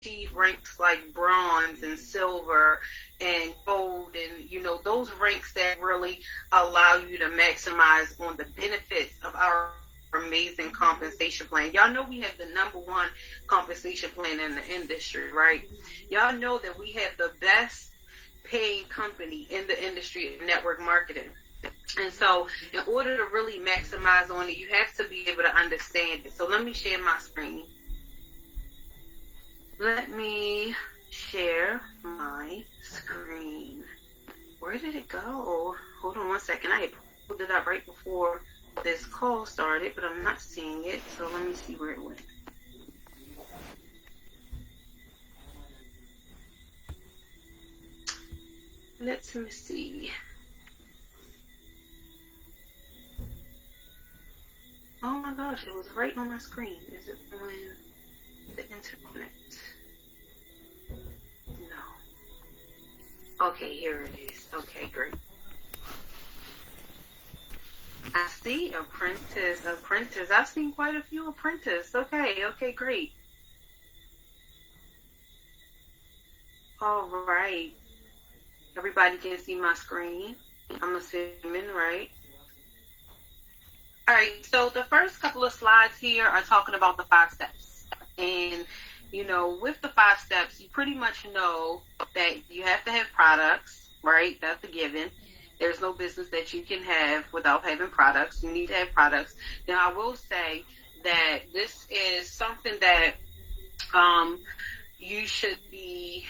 achieve ranks like bronze and silver and gold, and those ranks that really allow you to maximize on the benefits of our amazing compensation plan. Y'all know we have the number one compensation plan in the industry, right? Y'all know that we have the best paid company in the industry of network marketing. And so in order to really maximize on it, you have to be able to understand it. So let me share my screen. Let me share my screen. Where did it go? Hold on one second. I had pulled it up right before this call started, but I'm not seeing it. So let me see where it went. Let's see. Oh my gosh, it was right on my screen. Is it on the internet? No. Okay, here it is. Okay, great. I see apprentice. I've seen quite a few apprentice. Okay, great. All right. Everybody can see my screen. I'm assuming, right? All right, so the first couple of slides here are talking about the 5 steps. And, with the 5 steps, you pretty much know that you have to have products, right? That's a given. There's no business that you can have without having products. You need to have products. Now, I will say that this is something that you should be,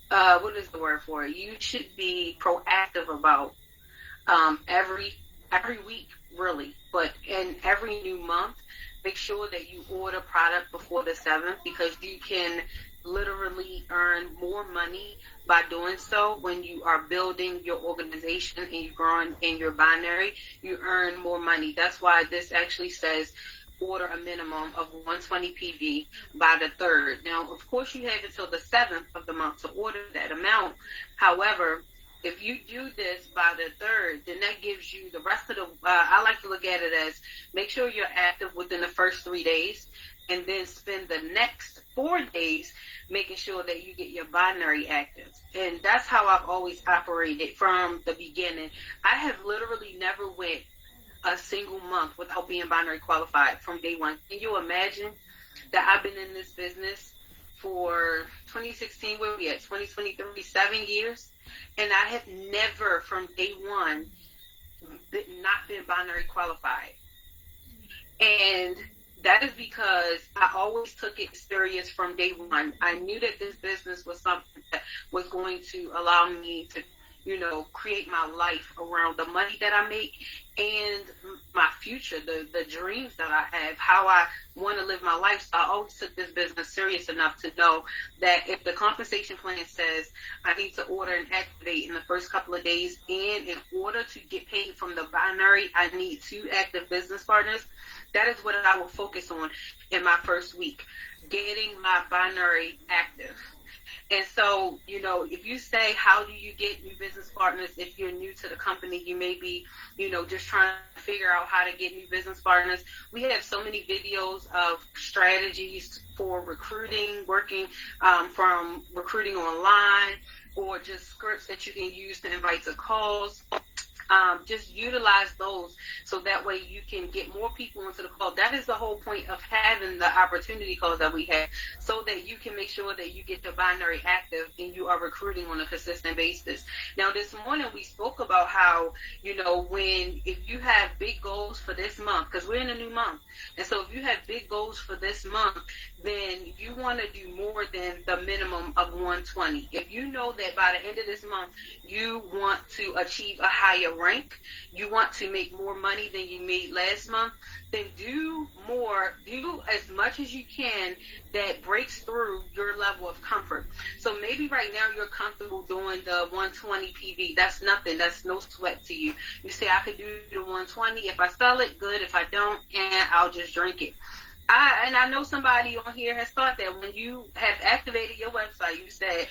what is the word for it? You should be proactive about every week, really, but in every new month, make sure that you order product before the 7th, because you can literally earn more money by doing so. When you are building your organization and you're growing in your binary, you earn more money. That's why this actually says order a minimum of 120 PV by the 3rd. Now, of course, you have until the 7th of the month to order that amount. However, if you do this by the 3rd, then that gives you the rest of the, I like to look at it as, make sure you're active within the first 3 days, and then spend the next 4 days making sure that you get your binary active. And that's how I've always operated from the beginning. I have literally never went a single month without being binary qualified from day one. Can you imagine that I've been in this business for 2016, where we at, 2023, 7 years? And I have never, from day one, not been binary qualified. And that is because I always took it serious from day one. I knew that this business was something that was going to allow me to, create my life around the money that I make and my future, the dreams that I have, how I want to live my life. So I always took this business serious enough to know that if the compensation plan says I need to order and activate in the first couple of days, and in order to get paid from the binary, I need 2 active business partners, that is what I will focus on in my first week, getting my binary active. And so, if you say, how do you get new business partners if you're new to the company, you may be, just trying to figure out how to get new business partners. We have so many videos of strategies for recruiting, working from recruiting online, or just scripts that you can use to invite to calls. Just utilize those so that way you can get more people into the call. That is the whole point of having the opportunity calls that we have, so that you can make sure that you get the binary active and you are recruiting on a consistent basis. Now, this morning we spoke about how, if you have big goals for this month, because we're in a new month, and so if you have big goals for this month, then you want to do more than the minimum of 120. If you know that by the end of this month, you want to achieve a higher rank, you want to make more money than you made last month, then do as much as you can that breaks through your level of comfort. So maybe right now you're comfortable doing the 120 PV. That's nothing. That's no sweat to you. You say, I could do the 120. If I sell it, good. If I don't, I'll just drink it. I know somebody on here has thought that when you have activated your website, you said,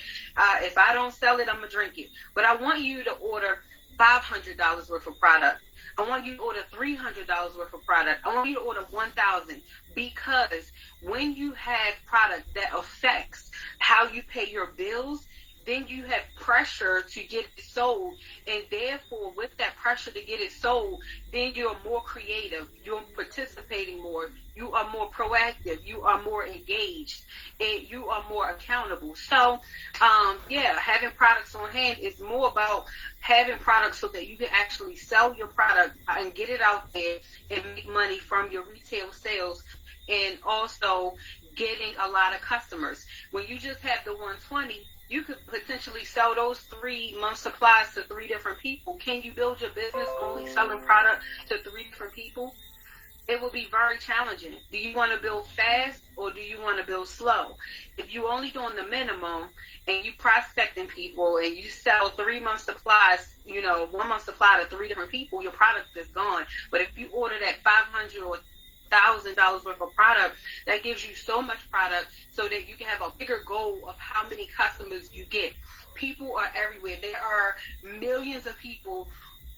if I don't sell it, I'm going to drink it. But I want you to order $500 worth of product. I want you to order $300 worth of product. I want you to order 1,000, because when you have product that affects how you pay your bills, then you have pressure to get it sold. And therefore, with that pressure to get it sold, then you're more creative. You're participating more. You are more proactive. You are more engaged. And you are more accountable. So, having products on hand is more about having products so that you can actually sell your product and get it out there and make money from your retail sales, and also getting a lot of customers. When you just have the 120, you could potentially sell those 3 month supplies to 3 different people. Can you build your business only selling product to 3 different people? It will be very challenging. Do you want to build fast, or do you want to build slow? If you only doing the minimum and you prospecting people and you sell 3 month supplies, 1 month supply to 3 different people, your product is gone. But if you order that $500 or $1,000 worth of product, that gives you so much product so that you can have a bigger goal of how many customers you get. People are everywhere. There are millions of people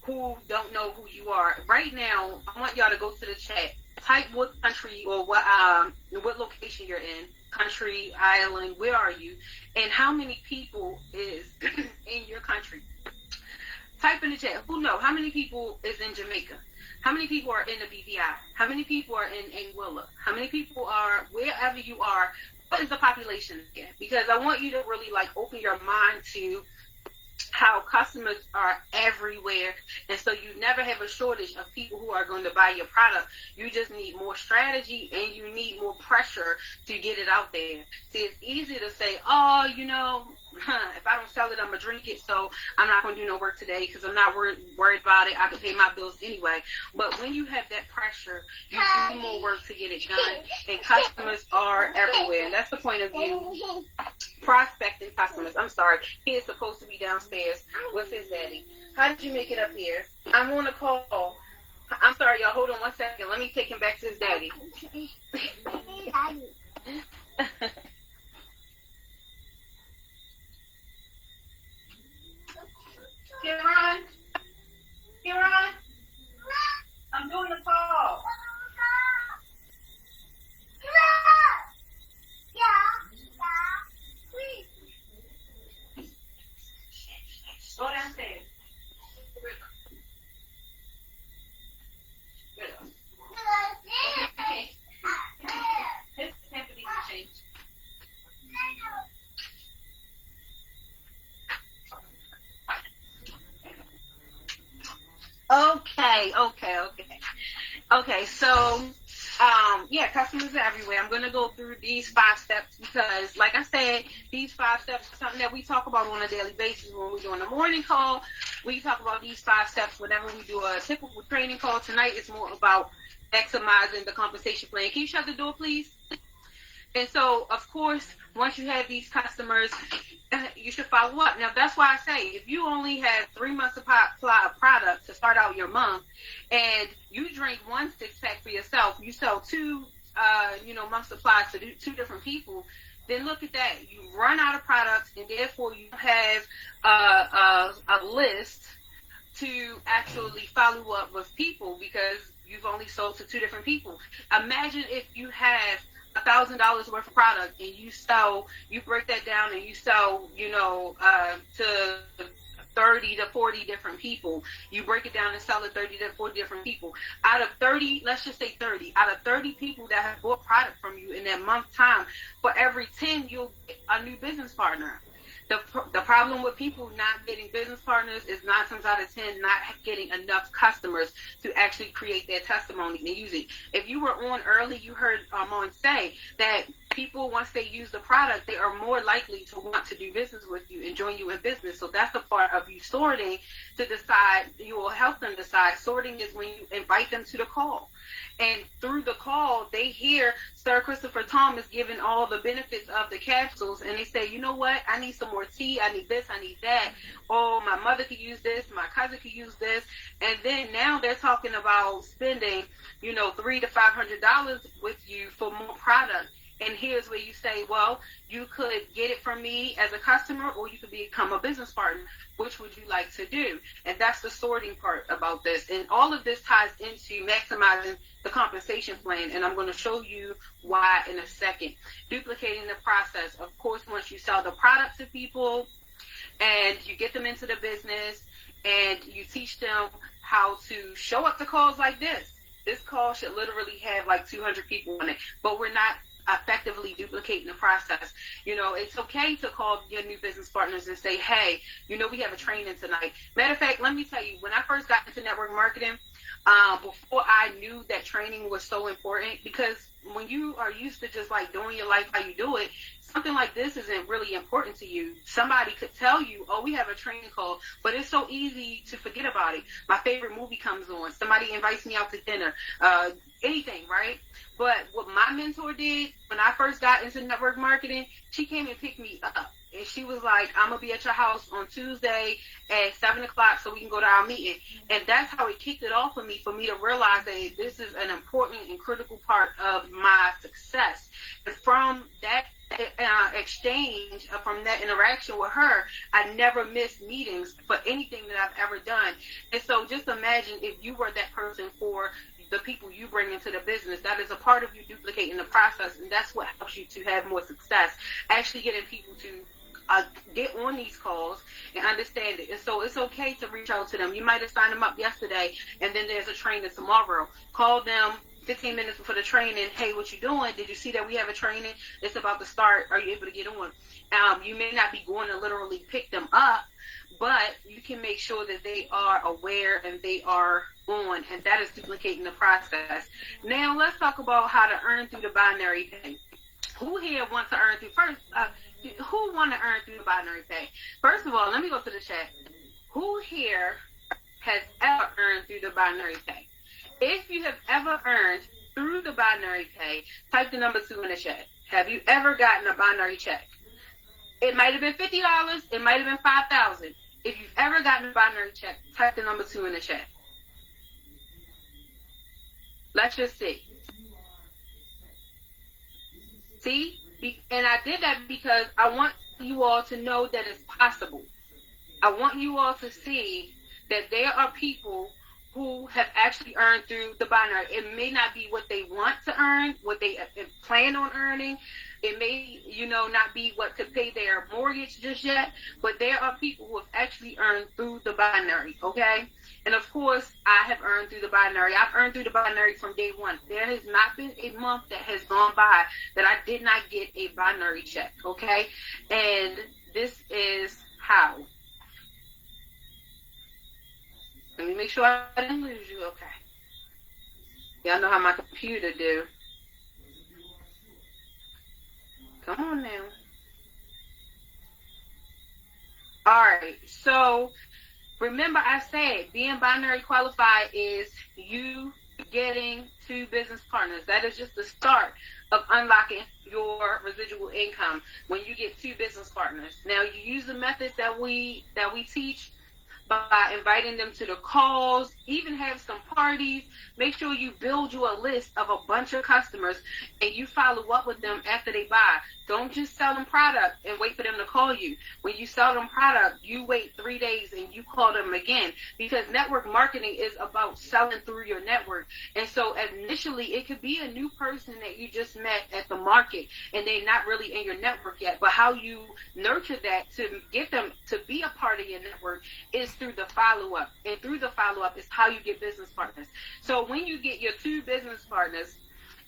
who don't know who you are. Right now, I want y'all to go to the chat. Type what country or what location you're in. Country, island, where are you? And how many people is in your country? Type in the chat. Who knows? How many people is in Jamaica? How many people are in the BVI? How many people are in Anguilla? How many people are wherever you are? What is the population again? Because I want you to really open your mind to how customers are everywhere, and so you never have a shortage of people who are going to buy your product. You just need more strategy, and you need more pressure to get it out there. See, it's easy to say, if I don't sell it, I'm going to drink it, so I'm not going to do no work today because I'm not worried about it. I can pay my bills anyway. But when you have that pressure, you do more work to get it done, and customers are everywhere. And that's the point of view. Prospecting customers. I'm sorry. He is supposed to be downstairs with his daddy. How did you make it up here? I'm on a call. I'm sorry, y'all. Hold on 1 second. Let me take him back to his daddy. Kieran? Kieran? I'm doing a call. Go downstairs. His temper needs to change. Okay, so, customers are everywhere. I'm going to go through these 5 steps because, like I said, these 5 steps are something that we talk about on a daily basis when we're doing a morning call. We talk about these 5 steps whenever we do a typical training call. Tonight it's more about maximizing the compensation plan. Can you shut the door, please? And so, of course, once you have these customers, you should follow up. Now, that's why I say, if you only have 3 months supply of product to start out your month, and you drink 1 6-pack for yourself, you sell 2, month supplies to 2 different people, then look at that. You run out of products, and therefore you have a list to actually follow up with people because you've only sold to 2 different people. Imagine if you have $1,000 worth of product and you break that down and you sell, to 30 to 40 different people. You break it down and sell it 30 to 40 different people. Out of 30, let's just say 30, out of 30 people that have bought product from you in that month time, for every 10, you'll get a new business partner. The problem with people not getting business partners is 9 times out of 10 not getting enough customers to actually create their testimony and use it. If you were on early, you heard Armand say that people, once they use the product, they are more likely to want to do business with you and join you in business. So that's the part of you sorting to decide. You will help them decide. Sorting is when you invite them to the call. And through the call, they hear Sir Christopher Thomas giving all the benefits of the capsules, and they say, you know what, I need some more tea, I need this, I need that. Oh, my mother could use this, my cousin could use this. And then now they're talking about spending, $300 to $500 with you for more product. And here's where you say, well, you could get it from me as a customer, or you could become a business partner. Which would you like to do? And that's the sorting part about this. And all of this ties into maximizing the compensation plan. And I'm going to show you why in a second. Duplicating the process. Of course, once you sell the product to people and you get them into the business and you teach them how to show up to calls like this. This call should literally have like 200 people on it, but we're not effectively duplicating the process. You know, it's okay to call your new business partners and say, hey, you know, we have a training tonight. Matter of fact, let me tell you, when I first got into network marketing, before I knew that training was so important, because when you are used to just like doing your life how you do it, something like this isn't really important to you. Somebody could tell you, oh, we have a training call, but it's so easy to forget about it. My favorite movie comes on. Somebody invites me out to dinner. Anything, right? But what my mentor did when I first got into network marketing, she came and picked me up. And she was like, I'm going to be at your house on Tuesday at 7 o'clock so we can go to our meeting. And that's how it kicked it off for me to realize that this is an important and critical part of my success. And from that exchange, from that interaction with her, I never missed meetings for anything that I've ever done. And so just imagine if you were that person for the people you bring into the business. That is a part of you duplicating the process, and that's what helps you to have more success, actually getting people to get on these calls and understand it. And so it's okay to reach out to them. You might have signed them up yesterday, and then there's a training tomorrow. Call them 15 minutes before the training. Hey, what you doing? Did you see that we have a training? It's about to start. Are you able to get on? You may not be going to literally pick them up, but you can make sure that they are aware and they are on, and that is duplicating the process. Now, let's talk about how to earn through the binary pay. Who here wants to earn through first? Who want to earn through the binary pay? First of all, let me go to the chat. Who here has ever earned through the binary pay? If you have ever earned through the binary pay, type the number 2 in the chat. Have you ever gotten a binary check? It might have been $50. It might have been $5,000. If you've ever gotten a binary check, type the number 2 in the chat. Let's just see. See? And I did that because I want you all to know that it's possible. I want you all to see that there are people who have actually earned through the binary. It may not be what they want to earn, what they plan on earning. It may, not be what could pay their mortgage just yet, but there are people who have actually earned through the binary, okay? And of course, I have earned through the binary. I've earned through the binary from day one. There has not been a month that has gone by that I did not get a binary check, okay? And this is how. Let me make sure I didn't lose you, okay? Y'all know how my computer do. Come on now. All right, so remember I said being binary qualified is you getting 2 business partners. That is just the start of unlocking your residual income when you get 2 business partners. Now you use the methods that we teach by inviting them to the calls, even have some parties. Make sure you build you a list of a bunch of customers and you follow up with them after they buy. Don't just sell them product and wait for them to call you. When you sell them product, you wait 3 days and you call them again, because network marketing is about selling through your network. And so initially it could be a new person that you just met at the market and they're not really in your network yet, but how you nurture that to get them to be a part of your network is through the follow-up. And through the follow-up is how you get business partners. So when you get your 2 business partners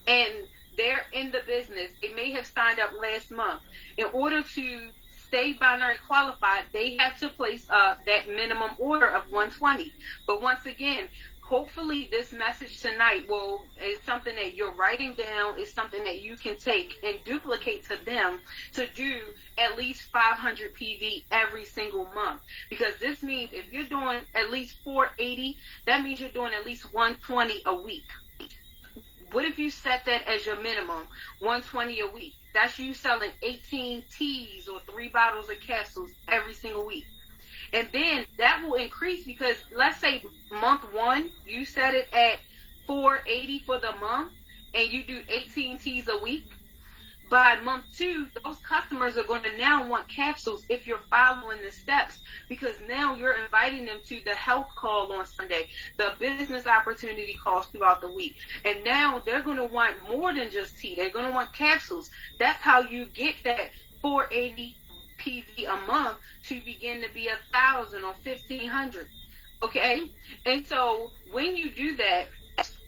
and they're in the business, they may have signed up last month. In order to stay binary qualified, they have to place that minimum order of 120. But once again, hopefully this message tonight is something that you're writing down, is something that you can take and duplicate to them to do at least 500 PV every single month. Because this means if you're doing at least 480, that means you're doing at least 120 a week. What if you set that as your minimum, 120 a week? That's you selling 18 teas or 3 bottles of capsules every single week. And then that will increase, because let's say month 1, you set it at 480 for the month and you do 18 teas a week. by month 2, those customers are going to now want capsules if you're following the steps, because now you're inviting them to the health call on Sunday, the business opportunity calls throughout the week. And now they're going to want more than just tea. They're going to want capsules. That's how you get that 480 PV a month to begin to be 1,000 or 1,500. Okay? And so when you do that,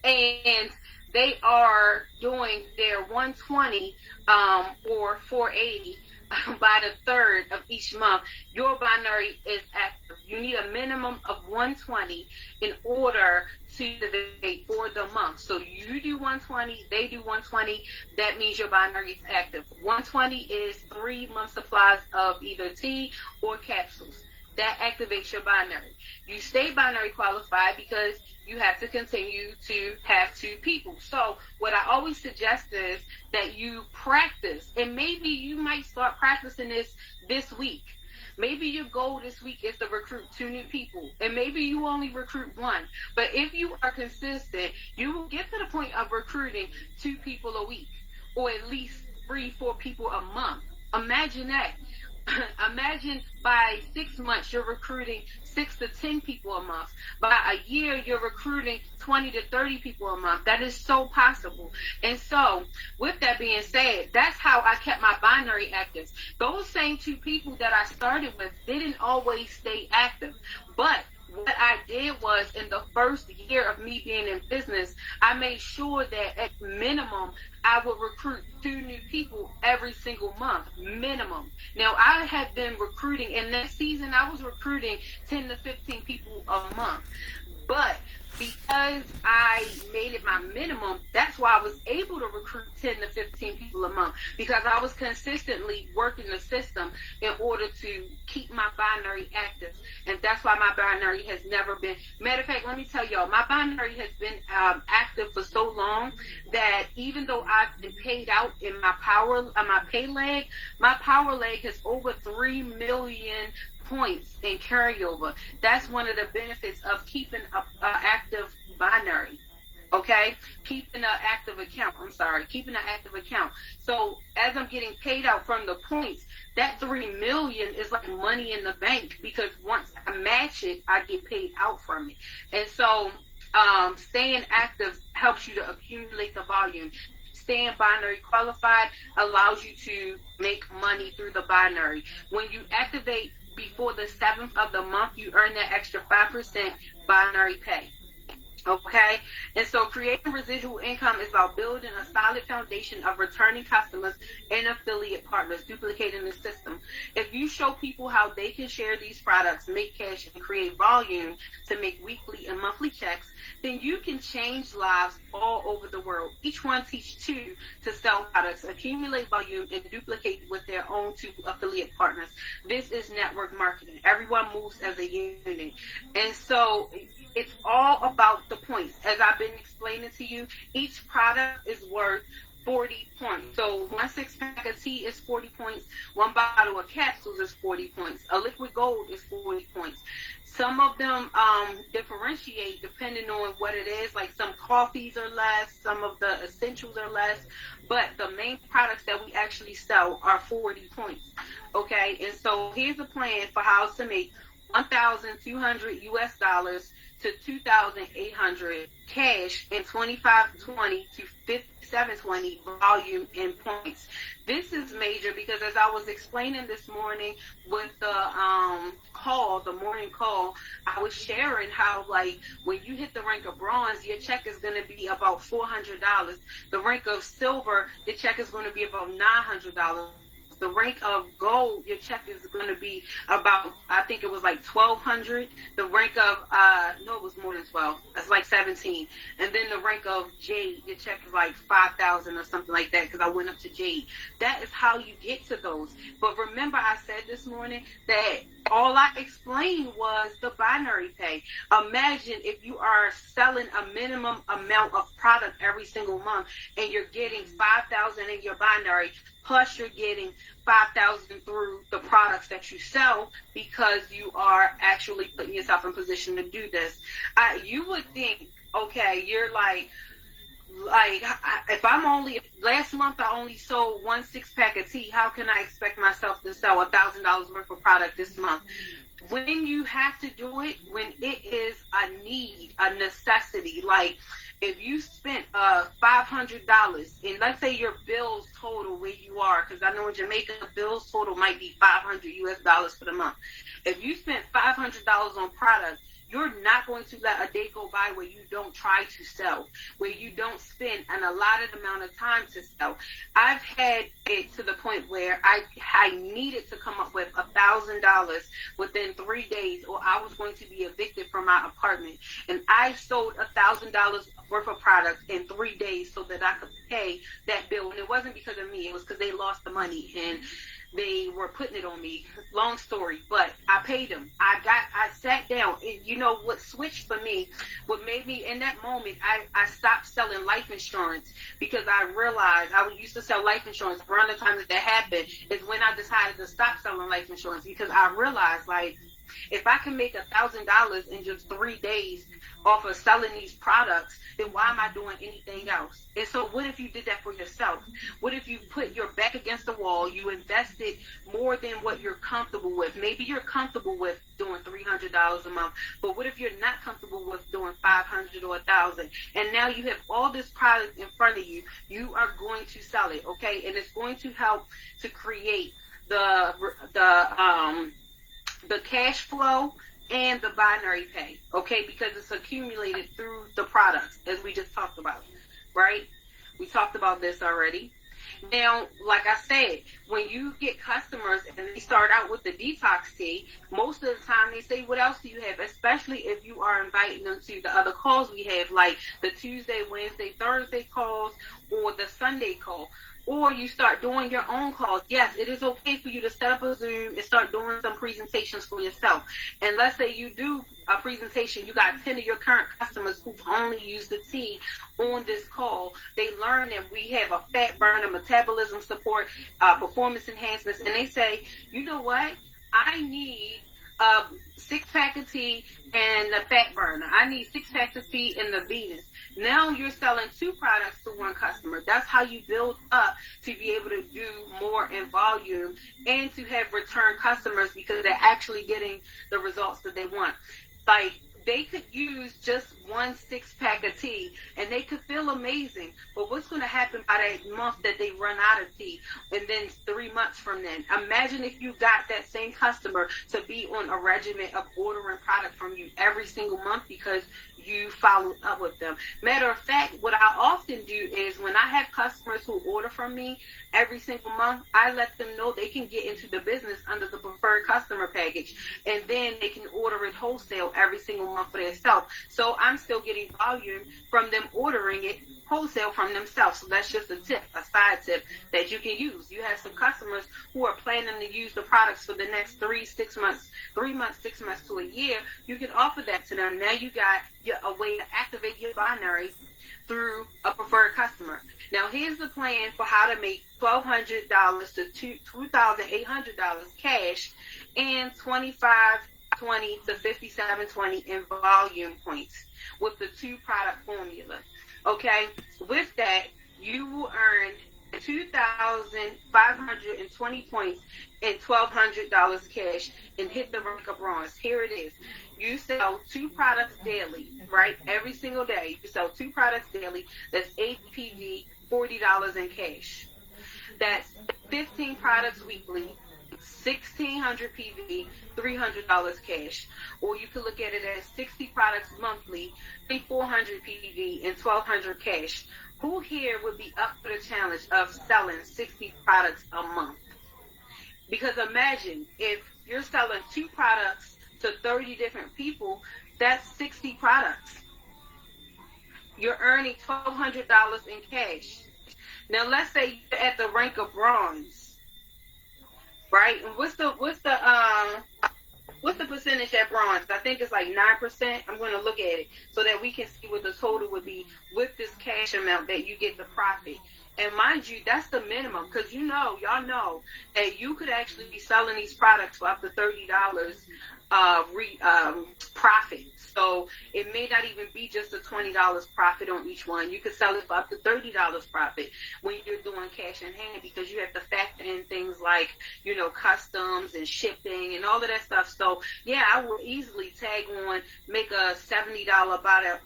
and they are doing their 120 or 480 by the 3rd of each month, your binary is active. You need a minimum of 120 in order to activate for the month. So you do 120, they do 120, that means your binary is active. 120 is 3 month supplies of either tea or capsules. That activates your binary. You stay binary qualified because you have to continue to have 2 people. So what I always suggest is that you practice, and maybe you might start practicing this week. Maybe your goal this week is to recruit 2 new people, and maybe you only recruit 1. But if you are consistent, you will get to the point of recruiting 2 people a week, or at least 3-4 people a month. Imagine that. Imagine by 6 months you're recruiting 6 to 10 people a month. By a year you're recruiting 20 to 30 people a month. That is so possible. And so with that being said, that's how I kept my binary active. Those same 2 people that I started with didn't always stay active, but what I did was, in the first year of me being in business, I made sure that at minimum I would recruit 2 new people every single month, minimum. Now, I had been recruiting, in that season, I was recruiting 10 to 15 people a month. But because I made it my minimum, that's why I was able to recruit 10 to 15 people a month, because I was consistently working the system in order to keep my binary active. And that's why my binary has never been, matter of fact, let me tell y'all, my binary has been active for so long that even though I've been paid out in my pay leg, my power leg has over 3 million points in carryover. That's one of the benefits of keeping an active binary. Okay? Keeping an active account. So as I'm getting paid out from the points, that 3 million is like money in the bank, because once I match it, I get paid out from it. And so staying active helps you to accumulate the volume. Staying binary qualified allows you to make money through the binary. When you activate before the 7th of the month, you earn that extra 5% binary pay. Okay? And so creating residual income is about building a solid foundation of returning customers and affiliate partners, duplicating the system. If you show people how they can share these products, make cash, and create volume to make weekly and monthly checks, then you can change lives all over the world. Each one teach 2 to sell products, accumulate volume, and duplicate with their own 2 affiliate partners. This is network marketing. Everyone moves as a unit. And so it's all about the points. As I've been explaining to you, each product is worth 40 points. So 1 6-pack of tea is 40 points. 1 bottle of capsules is 40 points. A liquid gold is 40 points. Some of them differentiate depending on what it is. Like some coffees are less, some of the essentials are less, but the main products that we actually sell are 40 points. Okay, and so here's a plan for how to make $1,200 US to $2,800 cash in 2520 to 5720 volume in points. This is major because, as I was explaining this morning with the morning call, I was sharing how, like, when you hit the rank of bronze, your check is going to be about $400. The rank of silver, your check is going to be about $900. The rank of gold, your check is going to be about, I think it was like $1,200. The rank of, no, it was more than 12. That's like 17. And then the rank of jade, your check is like 5,000 or something like that, because I went up to jade. That is how you get to those. But remember, I said this morning that all I explained was the binary pay. Imagine if you are selling a minimum amount of product every single month, and you're getting 5,000 in your binary, plus you're getting 5,000 through the products that you sell, because you are actually putting yourself in position to do this. You would think, okay, you're like, Like, if last month I only sold 1 6-pack of tea, how can I expect myself to sell $1,000 worth of product this month? When you have to do it, when it is a need, a necessity, like if you spent $500, and let's say your bills total where you are, because I know in Jamaica bills total might be $500 for the month. If you spent $500 on product, you're not going to let a day go by where you don't try to sell, where you don't spend an allotted amount of time to sell. I've had it to the point where I needed to come up with $1,000 within 3 days, or I was going to be evicted from my apartment. And I sold $1,000 worth of product in 3 days so that I could pay that bill. And it wasn't because of me. It was because they lost the money and they were putting it on me. Long story, but I paid them. I sat down, and you know what switched for me, what made me, in that moment, I stopped selling life insurance, because I realized I used to sell life insurance. Around the time that happened is when I decided to stop selling life insurance, because I realized, like, if I can make $1,000 in just 3 days off of selling these products, then why am I doing anything else? And so what if you did that for yourself? What if you put your back against the wall, you invested more than what you're comfortable with? Maybe you're comfortable with doing $300 a month, but what if you're not comfortable with doing $500 or $1,000? And now you have all this product in front of you. You are going to sell it, okay? And it's going to help to create the cash flow and the binary pay, okay? Because it's accumulated through the products, as we just talked about, right? We talked about this already. Now, like I said, when you get customers and they start out with the detox tea, most of the time they say, what else do you have? Especially if you are inviting them to the other calls we have, like the Tuesday, Wednesday, Thursday calls, or the Sunday call. Or you start doing your own calls. Yes, it is okay for you to set up a Zoom and start doing some presentations for yourself. And let's say you do a presentation, you got 10 of your current customers who've only used the tea on this call. They learn that we have a fat burner, metabolism support, performance enhancements, and they say, you know what? I need a 6-pack of tea and the fat burner. I need 6 packs of tea and the Venus. Now you're selling 2 products to 1 customer. That's how you build up to be able to do more in volume and to have return customers, because they're actually getting the results that they want. Like, they could use just 1 6-pack of tea and they could feel amazing. But what's going to happen by that month that they run out of tea, and then 3 months from then? Imagine if you got that same customer to be on a regimen of ordering product from you every single month because you followed up with them. Matter of fact, what I often do is when I have customers who order from me every single month, I let them know they can get into the business under the preferred customer package, and then they can order it wholesale every single month for themselves. So I'm still getting volume from them ordering it wholesale from themselves. So that's just a tip, a side tip that you can use. You have some customers who are planning to use the products for the next 3 months, 6 months to a year. You can offer that to them. Now you got a way to activate your binary through a preferred customer. Now here's the plan for how to make $1,200 to $2,800 cash and $25.20 to $57.20 in volume points with the 2-product formula. Okay, with that, you will earn 2,520 points and $1,200 cash and hit the rank of bronze. Here it is. You sell 2 products daily, right? Every single day. You sell 2 products daily. That's APV, $40 in cash. That's 15 products weekly, 1,600 PV, $300 cash. Or you could look at it as 60 products monthly, 400 PV, and $1,200 cash. Who here would be up for the challenge of selling 60 products a month? Because imagine if you're selling 2 products to 30 different people, that's 60 products. You're earning $1,200 in cash. Now let's say you're at the rank of bronze, right? And what's the percentage at bronze? I think it's like 9%. I'm going to look at it so that we can see what the total would be with this cash amount that you get the profit. And mind you, that's the minimum, because y'all know that you could actually be selling these products for up to $30 profit. So it may not even be just a $20 profit on each one. You could sell it for up to $30 profit when you're doing cash in hand, because you have to factor in things like, customs and shipping and all of that stuff. So yeah, I will easily tag on, make a $70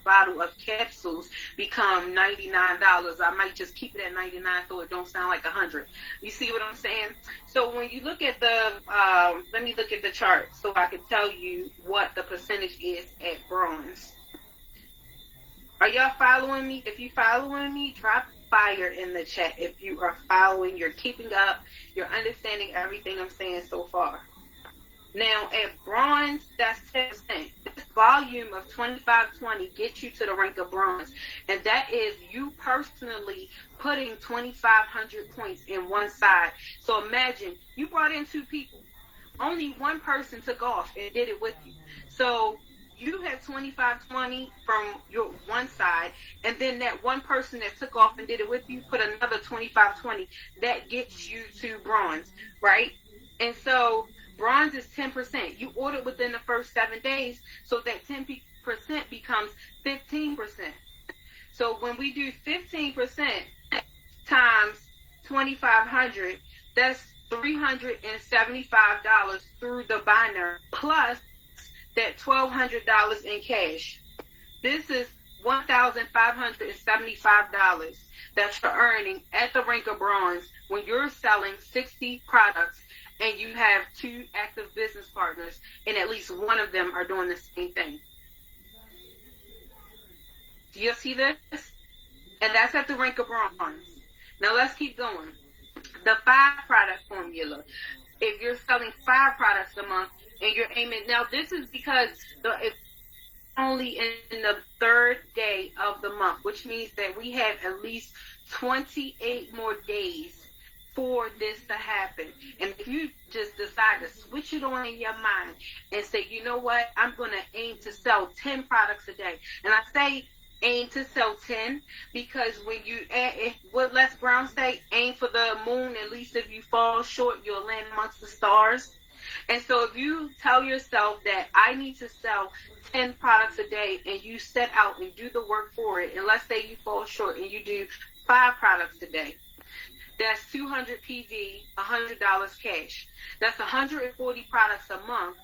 bottle of capsules become $99. I might just keep it at 99 so it don't sound like 100. You see what I'm saying? So when you look at the, let me look at the chart so I can tell you what the percentage is at bronze. Are y'all following me? If you're following me, drop fire in the chat. If you are following, you're keeping up, you're understanding everything I'm saying so far. Now, at bronze, that's 10%. This volume of 2520 gets you to the rank of bronze. And that is you personally putting 2,500 points in one side. So imagine you brought in 2 people. Only one person took off and did it with you. So you had 2,520 from your one side, and then that one person that took off and did it with you put another 2,520. That gets you to bronze, right? And so bronze is 10%. You ordered within the first 7 days, so that 10% becomes 15%. So when we do 15% times 2,500, that's $375 through the binary, plus that $1,200 in cash. This is $1,575 that you're earning at the rank of bronze when you're selling 60 products and you have 2 active business partners and at least one of them are doing the same thing. Do you see this? And that's at the rank of bronze. Now let's keep going. The 5-product formula. If you're selling 5 products a month and you're aiming, now this is because it's only in the 3rd day of the month, which means that we have at least 28 more days for this to happen. And if you just decide to switch it on in your mind and say, you know what, I'm going to aim to sell 10 products a day. And I say aim to sell 10 because when you, what Les Brown say, aim for the moon, at least if you fall short, you'll land amongst the stars. And so if you tell yourself that I need to sell 10 products a day and you set out and do the work for it, and let's say you fall short and you do 5 products a day, that's 200 PV, $100 cash. That's 140 products a month,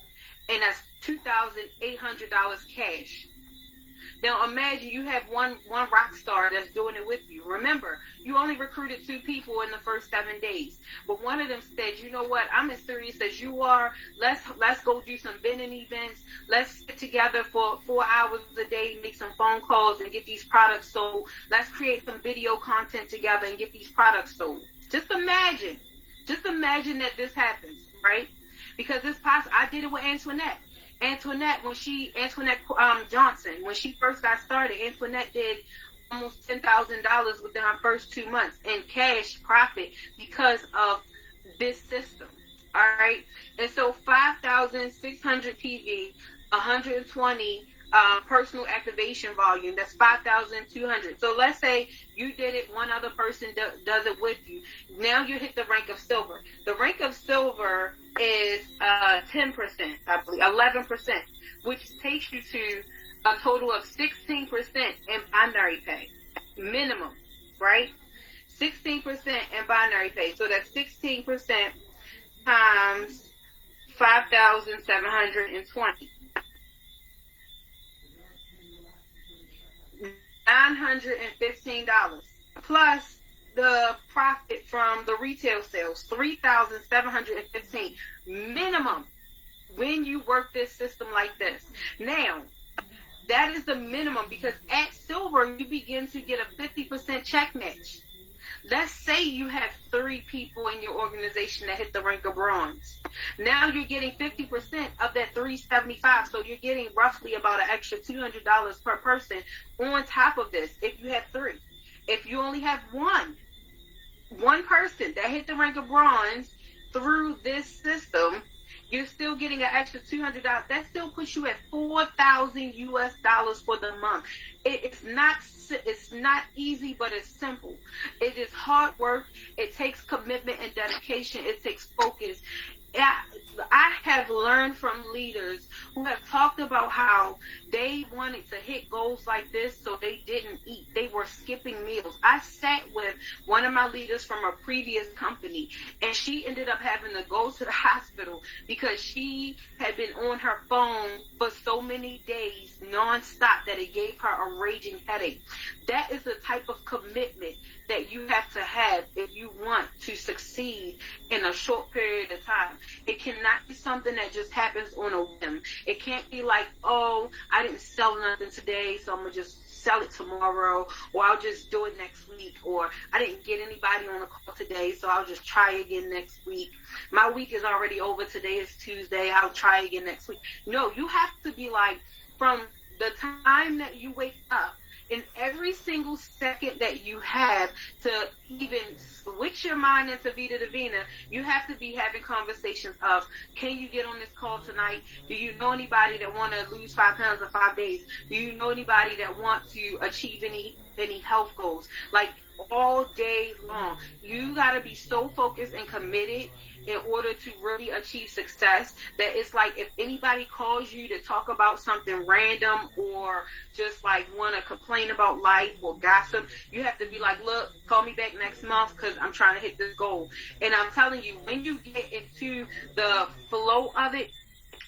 and that's $2,800 cash. Now imagine you have one rock star that's doing it with you. Remember, you only recruited 2 people in the first 7 days, but one of them said, you know what, I'm as serious as you are. Let's go do some vending events. Let's sit together for 4 hours a day, make some phone calls and get these products sold. Let's create some video content together and get these products sold. Just imagine that this happens, right? Because it's possible. I did it with Antoinette Johnson, when she first got started. Antoinette did almost $10,000 within our first 2 months in cash profit because of this system. All right. And so 5,600 PV, 120 personal activation volume, that's 5,200. So let's say you did it, one other person does it with you. Now you hit the rank of silver. The rank of silver is 10%, I believe, 11%, which takes you to a total of 16% in binary pay, minimum, right? 16% in binary pay. So that's 16% times 5,720. $915 plus the profit from the retail sales, $3,715 minimum when you work this system like this. Now, that is the minimum, because at silver you begin to get a 50% check match. Let's say you have 3 people in your organization that hit the rank of bronze. Now you're getting 50% of that $375, so you're getting roughly about an extra $200 per person on top of this if you have 3. If you only have one person that hit the rank of bronze through this system, you're still getting an extra $200. That still puts you at $4,000 for the month. It's not easy, but it's simple. It is hard work. It takes commitment and dedication. It takes focus. I have learned from leaders who have talked about how they wanted to hit goals like this, so they didn't eat. They were skipping meals. I sat with one of my leaders from a previous company, and she ended up having to go to the hospital because she had been on her phone for so many days nonstop that it gave her a raging headache. That is the type of commitment that you have to have if you want to succeed in a short period of time. It cannot be something that just happens on a whim. It can't be like, oh, I didn't sell nothing today, so I'm going to just sell it tomorrow, or I'll just do it next week, or I didn't get anybody on the call today, so I'll just try again next week. My week is already over. Today is Tuesday. I'll try again next week. No, you have to be like, from the time that you wake up, in every single second that you have to even switch your mind into Vida Divina, you have to be having conversations of, can you get on this call tonight? Do you know anybody that want to lose 5 pounds in 5 days? Do you know anybody that want to achieve any health goals? Like, all day long. You got to be so focused and committed in order to really achieve success that it's like, if anybody calls you to talk about something random or just like want to complain about life or gossip, you have to be like, look, call me back next month because I'm trying to hit this goal. And I'm telling you, when you get into the flow of it,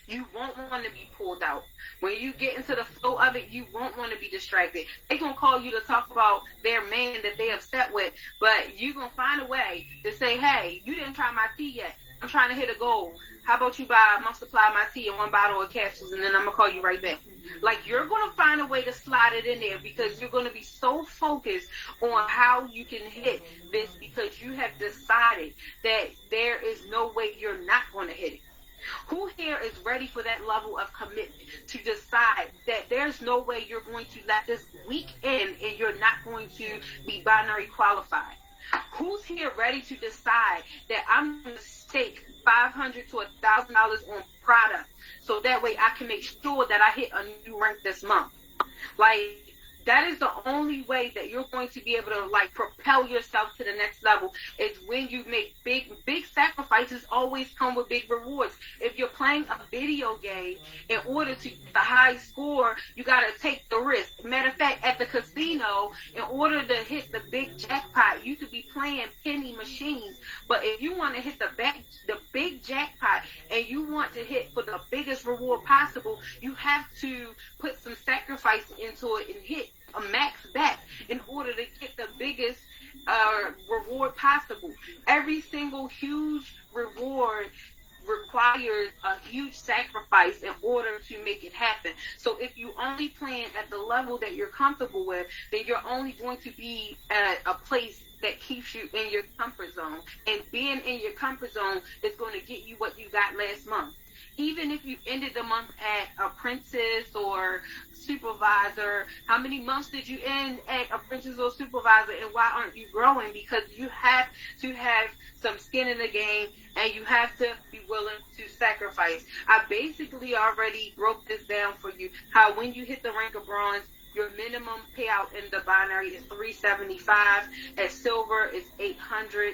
you won't want to be pulled out. When you get into the flow of it, you won't want to be distracted. They're going to call you to talk about their man that they're upset with, but you're going to find a way to say, hey, you didn't try my tea yet. I'm trying to hit a goal. How about you buy a month supply of my tea and 1 bottle of capsules, and then I'm going to call you right back. Like, you're going to find a way to slide it in there because you're going to be so focused on how you can hit this because you have decided that there is no way you're not going to hit it. Who here is ready for that level of commitment to decide that there's no way you're going to let this week end and you're not going to be binary qualified? Who's here ready to decide that I'm going to stake $500 to $1,000 on product so that way I can make sure that I hit a new rank this month? Like, that is the only way that you're going to be able to, like, propel yourself to the next level is when you make big sacrifices always come with big rewards. If you're playing a video game, in order to get the high score, you got to take the risk. Matter of fact, at the casino, in order to hit the big jackpot, you could be playing penny machines. But if you want to hit the big jackpot and you want to hit for the biggest reward possible, you have to put some sacrifice into it and hit a max bet in order to get the biggest reward possible. Every single huge reward requires a huge sacrifice in order to make it happen. So if you only plan at the level that you're comfortable with, then you're only going to be at a place that keeps you in your comfort zone. And being in your comfort zone is going to get you what you got last month. Even if you ended the month at apprentice or supervisor, how many months did you end at apprentice or supervisor, and why aren't you growing? Because you have to have some skin in the game, and you have to be willing to sacrifice. I basically already broke this down for you, how when you hit the rank of bronze, your minimum payout in the binary is $375. At silver, it's $800.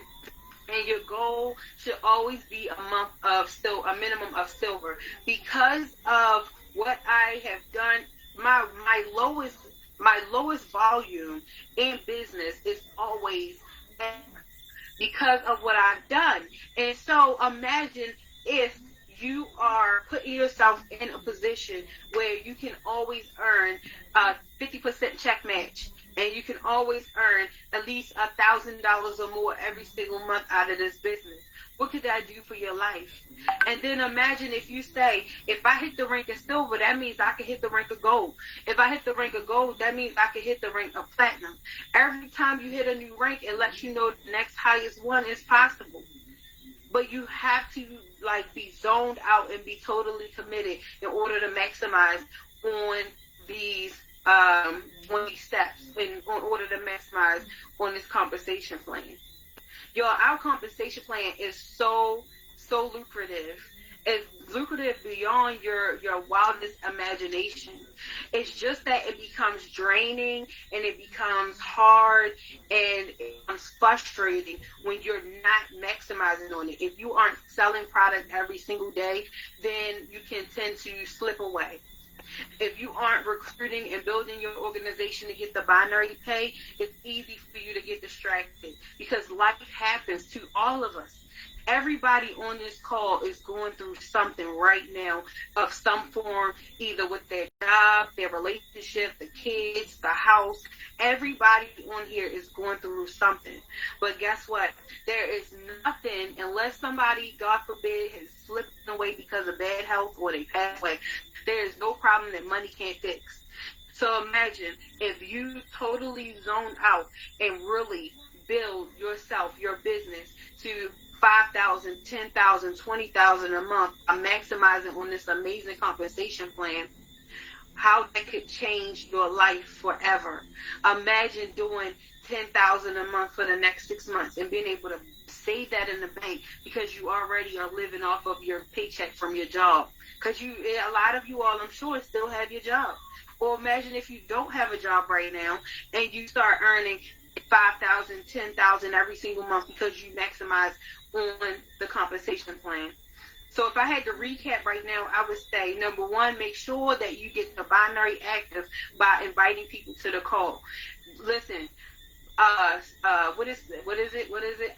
And your goal should always be a minimum of silver. Because of what I have done, my lowest volume in business is always because of what I've done. And so imagine if you are putting yourself in a position where you can always earn a 50% check match. And you can always earn at least $1,000 or more every single month out of this business. What could that do for your life? And then imagine if you say, if I hit the rank of silver, that means I can hit the rank of gold. If I hit the rank of gold, that means I can hit the rank of platinum. Every time you hit a new rank, it lets you know the next highest one is possible. But you have to, like, be zoned out and be totally committed in order to maximize on these steps in order to maximize on this compensation plan. Our compensation plan is so lucrative, is lucrative beyond your wildest imagination. It's just that it becomes draining and it becomes hard and it becomes frustrating when you're not maximizing on it. If you aren't selling product every single day, then you can tend to slip away. If you aren't recruiting and building your organization to get the binary pay, it's easy for you to get distracted because life happens to all of us. Everybody on this call is going through something right now of some form, either with their job, their relationship, the kids, the house. Everybody on here is going through something. But guess what? There is nothing, unless somebody, God forbid, has slipped away because of bad health or they pass away, there is no problem that money can't fix. So imagine if you totally zone out and really build yourself, your business to 5,000, 10,000, 20,000 a month, maximizing on this amazing compensation plan, how that could change your life forever. Imagine doing 10,000 a month for the next 6 months and being able to save that in the bank because you already are living off of your paycheck from your job. Because a lot of you all, I'm sure, still have your job. Or imagine if you don't have a job right now and you start earning 5,000, 10,000 every single month because you maximize on the compensation plan. So if I had to recap right now, I would say, number one, make sure that you get the binary active by inviting people to the call. Listen, what is it?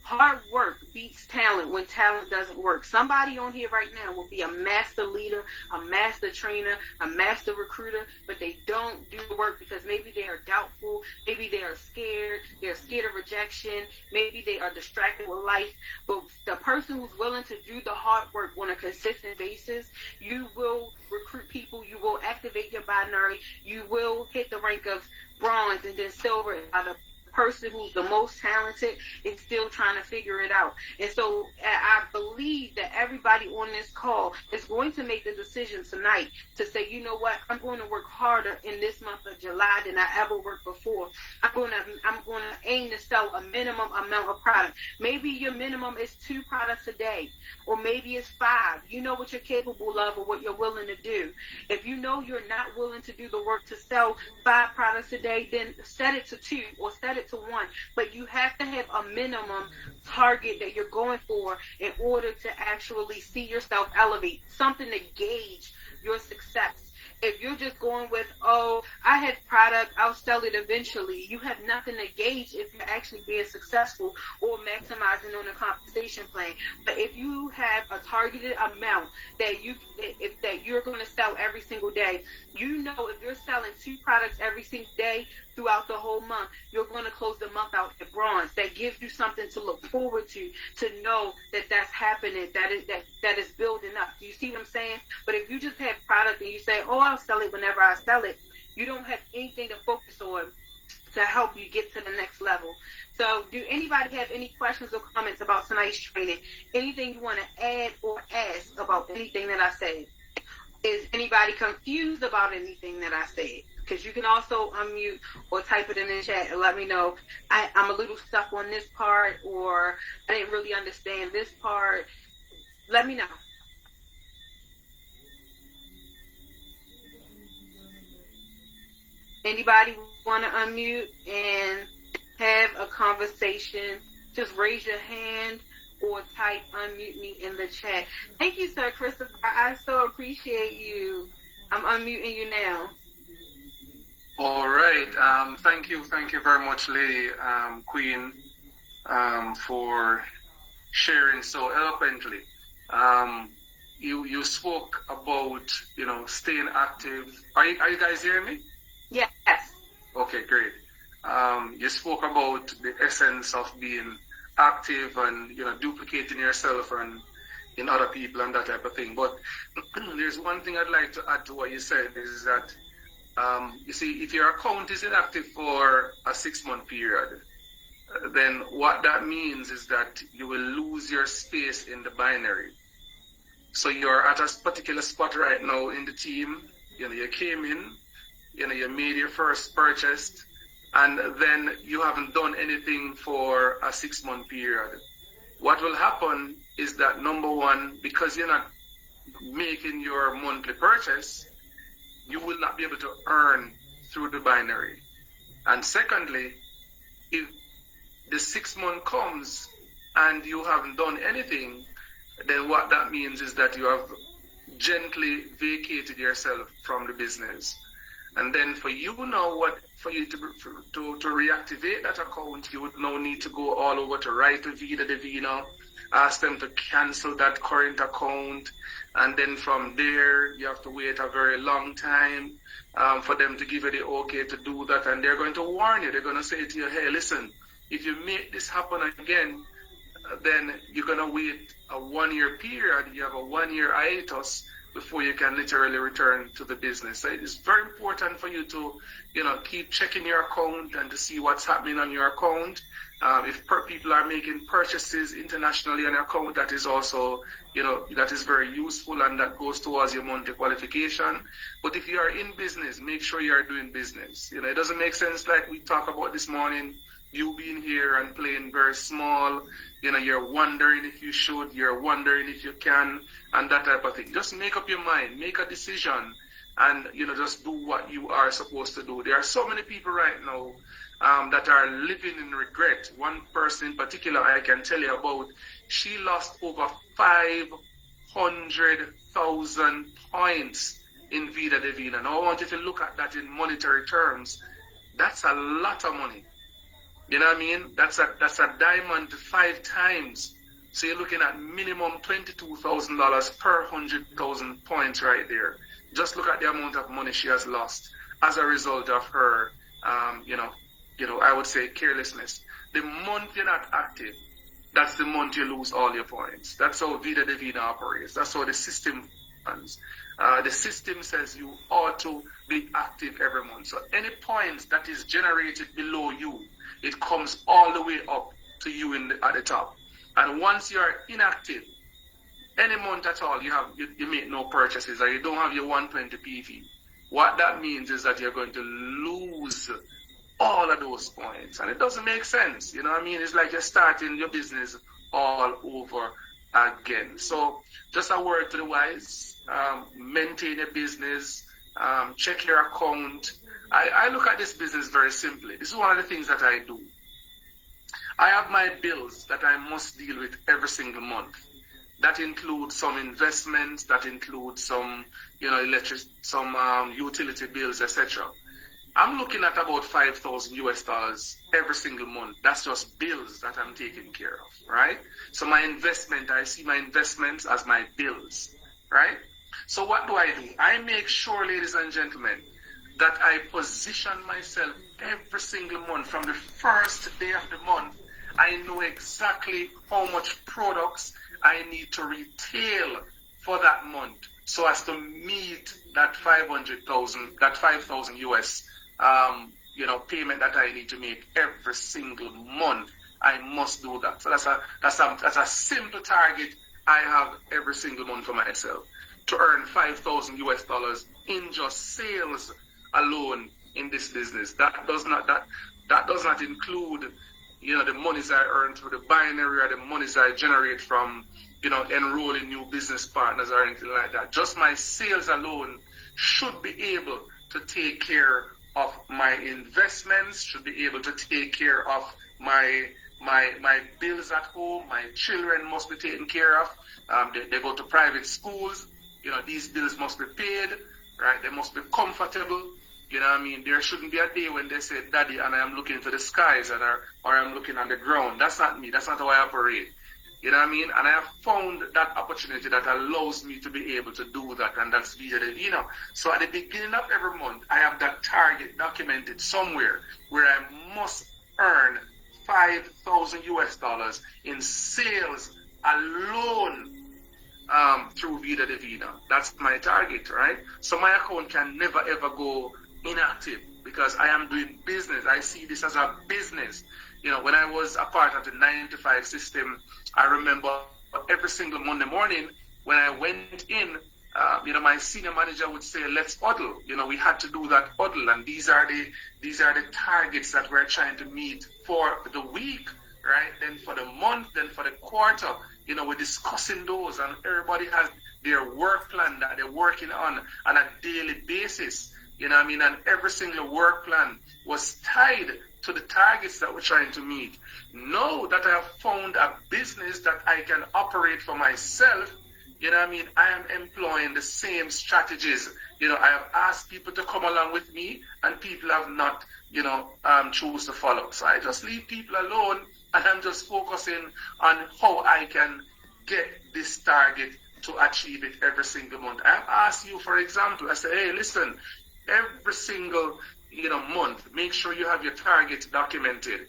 Hard work beats talent when talent doesn't work. Somebody on here right now will be a master leader, a master trainer, a master recruiter, but they don't do the work because maybe they are doubtful, maybe they are scared, they're scared of rejection, maybe they are distracted with life. But the person who's willing to do the hard work on a consistent basis, you will recruit people, you will activate your binary, you will hit the rank of bronze and then silver. The person who's the most talented is still trying to figure it out. And so I believe that everybody on this call is going to make the decision tonight to say, you know what, I'm going to work harder in this month of July than I ever worked before. I'm going to aim to sell a minimum amount of product. Maybe your minimum is 2 products a day, or maybe it's 5. You know what you're capable of or what you're willing to do. If you know you're not willing to do the work to sell 5 products a day, then set it to 2 or set it to 1. But you have to have a minimum target that you're going for in order to actually see yourself elevate, something to gauge your success. If you're just going with, oh, I have product, I'll sell it eventually, you have nothing to gauge if you're actually being successful or maximizing on a compensation plan. But if you have a targeted amount that you're going to sell every single day, you know if you're selling 2 products every single day throughout the whole month, you're going to close the month out at bronze. That gives you something to look forward to know that that's happening, that is building up. Do you see what I'm saying? But if you just have product and you say, oh, I'll sell it whenever I sell it, you don't have anything to focus on to help you get to the next level. So do anybody have any questions or comments about tonight's training? Anything you want to add or ask about anything that I said? Is anybody confused about anything that I said? Because you can also unmute or type it in the chat and let me know, I'm a little stuck on this part, or I didn't really understand this part. Let me know. Anybody want to unmute and have a conversation? Just raise your hand or type unmute me in the chat. Thank you, Sir Christopher. I so appreciate you. I'm unmuting you now. All right. Thank you very much, Lady Queen, for sharing so eloquently. You spoke about, staying active. Are you guys hearing me? Yes. Okay, great. You spoke about the essence of being active and, duplicating yourself and in other people and that type of thing. But there's one thing I'd like to add to what you said is that, you see, if your account is inactive for a 6-month period, then what that means is that you will lose your space in the binary. So you're at a particular spot right now in the team, you came in, you made your first purchase, and then you haven't done anything for a 6-month period. What will happen is that number one, because you're not making your monthly purchase, you will not be able to earn through the binary. And secondly, if the 6 month comes and you haven't done anything, then what that means is that you have gently vacated yourself from the business. And then for you now, for you to reactivate that account, you would now need to go all over to write to Vida Divina, ask them to cancel that current account, and then from there you have to wait a very long time for them to give you the okay to do that. And they're going to warn you. They're going to say to you, hey, listen, if you make this happen again, then you're going to wait a 1 year period. You have a 1 year hiatus before you can literally return to the business. So it is very important for you to, keep checking your account and to see what's happening on your account. If people are making purchases internationally on your account, that is also, that is very useful, and that goes towards your monthly qualification. But if you are in business, make sure you are doing business. It doesn't make sense, like we talked about this morning, you being here and playing very small. You're wondering if you should, you're wondering if you can, and that type of thing. Just make up your mind, make a decision, and just do what you are supposed to do. There are so many people right now that are living in regret. One person in particular I can tell you about, she lost over 500,000 points in Vida Divina. Now I want you to look at that in monetary terms. That's a lot of money. You know what I mean? That's a diamond 5 times. So you're looking at minimum $22,000 per 100,000 points right there. Just look at the amount of money she has lost as a result of her, I would say carelessness. The month you're not active, that's the month you lose all your points. That's how Vida Divina operates. That's how the system runs. The system says you ought to be active every month. So any points that is generated below you, it comes all the way up to you at the top. And once you are inactive, any month at all, you make no purchases, or you don't have your 120 PV. What that means is that you're going to lose all of those points. And it doesn't make sense. You know what I mean? It's like you're starting your business all over again. So just a word to the wise, maintain your business, check your account. I look at this business very simply. This is one of the things that I do. I have my bills that I must deal with every single month. That includes some investments, that includes some, utility bills, etc. I'm looking at about $5,000 every single month. That's just bills that I'm taking care of, right? So I see my investments as my bills, right? So what do? I make sure, ladies and gentlemen, that I position myself every single month. From the first day of the month, I know exactly how much products I need to retail for that month, so as to meet that 5,000 US, payment that I need to make every single month. I must do that. So that's a simple target I have every single month for myself, to earn 5,000 US dollars in just sales alone in this business. That does not include, the monies I earn through the binary, or the monies I generate from, enrolling new business partners or anything like that. Just my sales alone should be able to take care of my investments, should be able to take care of my bills at home. My children must be taken care of. They go to private schools. These bills must be paid, right? They must be comfortable. You know what I mean? There shouldn't be a day when they say, Daddy, and I am looking to the skies, or I'm looking on the ground. That's not me. That's not how I operate. You know what I mean? And I have found that opportunity that allows me to be able to do that, and that's Vida Divina. So at the beginning of every month, I have that target documented somewhere where I must earn 5,000 US dollars in sales alone through Vida Divina. That's my target, right? So my account can never ever go inactive, because I am doing business. I see this as a business. When I was a part of the 9 to 5 system, I remember every single Monday morning when I went in, my senior manager would say, let's huddle. We had to do that huddle, and these are the targets that we're trying to meet for the week, right? Then for the month, then for the quarter. we're discussing those, and everybody has their work plan that they're working on a daily basis. You know what I mean? And every single work plan was tied to the targets that we're trying to meet. Now that I have found a business that I can operate for myself, you know what I mean, I am employing the same strategies. I have asked people to come along with me, and people have not, choose to follow. So I just leave people alone, and I'm just focusing on how I can get this target to achieve it every single month. I've asked you, for example, I say, hey, listen, every single, month, make sure you have your target documented.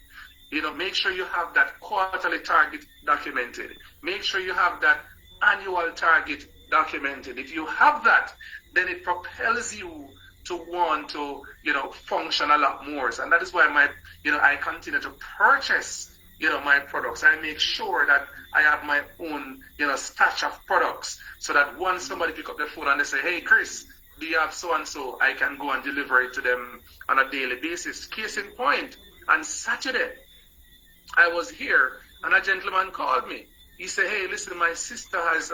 Make sure you have that quarterly target documented. Make sure you have that annual target documented. If you have that, then it propels you to want to, function a lot more. And that is why I continue to purchase, my products. I make sure that I have my own, stash of products, so that once somebody pick up the phone and they say, hey, Chris, do you have so-and-so? I can go and deliver it to them on a daily basis. Case in point, on Saturday, I was here and a gentleman called me. He said, hey, listen, my sister has,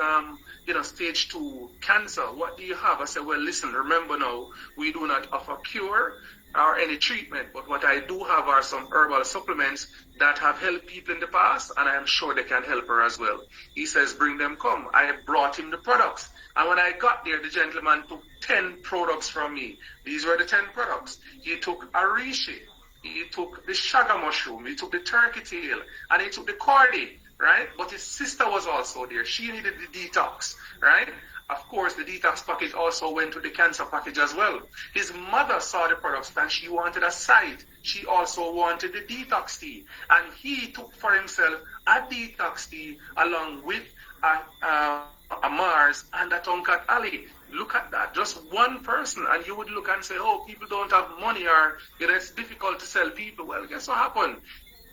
stage 2 cancer. What do you have? I said, well, listen, remember now, we do not offer cure or any treatment, but what I do have are some herbal supplements that have helped people in the past, and I am sure they can help her as well. He says, bring them, come. I brought him the products. And when I got there, the gentleman took 10 products from me. These were the 10 products. He took Arishi, he took the shaga mushroom, he took the turkey tail, and he took the cordy, right? But his sister was also there. She needed the detox, right? Of course, the detox package also went with the cancer package as well. His mother saw the products and she wanted a side. She also wanted the detox tea. And he took for himself a detox tea along with a Mars and a Tonkat Ali. Look at that, just one person, and you would look and say, oh, people don't have money, or it's difficult to sell people. Well, guess what happened?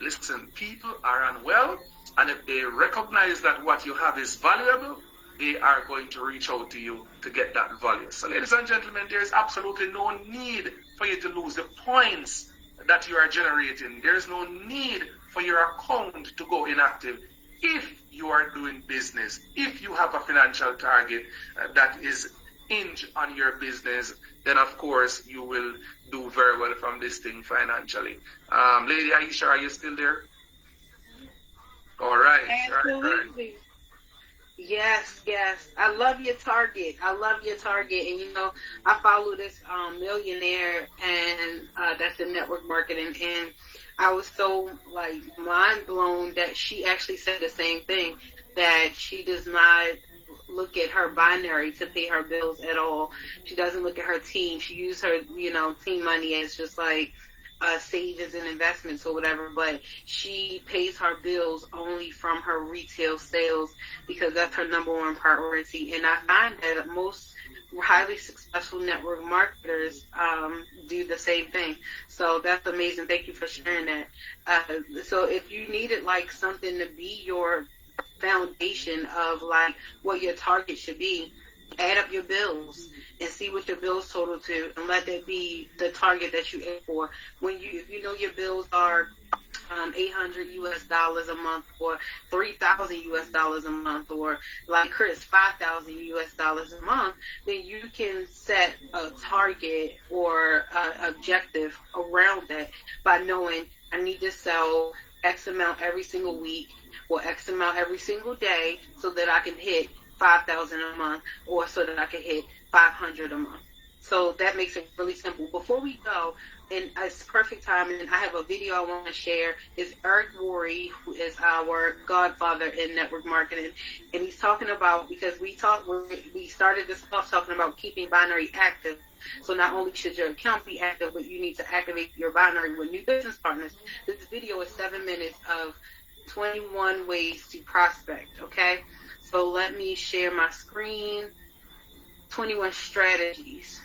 Listen, people are unwell, and if they recognize that what you have is valuable, they are going to reach out to you to get that value. So, ladies and gentlemen, there is absolutely no need for you to lose the points that you are generating. There is no need for your account to go inactive. If you are doing business, if you have a financial target that is hinged on your business, then of course you will do very well from this thing financially. Lady Aisha, are you still there? All right. Absolutely. All right. Yes. I love your target. And I follow this millionaire, and that's in network marketing, and I was so mind blown that she actually said the same thing, that she does not look at her binary to pay her bills at all. She doesn't look at her team. She uses her, team money as just savings and investments or whatever, but she pays her bills only from her retail sales because that's her number one priority. And I find that most highly successful network marketers do the same thing. So that's amazing. Thank you for sharing that. So if you needed something to be your foundation of what your target should be, add up your bills and see what your bills total to, and let that be the target that you aim for. If you know your bills are $800 a month, or $3,000 a month, or like Chris, $5,000 a month, then you can set a target or objective around that by knowing I need to sell X amount every single week or X amount every single day so that I can hit $5,000 a month, or so that I can hit $500 a month. So that makes it really simple. Before we go, and it's perfect time, and I have a video I want to share. It's Eric Worre, who is our godfather in network marketing, and he's talking about, because we started this off talking about keeping binary active. So not only should your account be active, but you need to activate your binary with new business partners. This video is 7 minutes of 21 ways to prospect, okay? So let me share my screen. 21 strategies.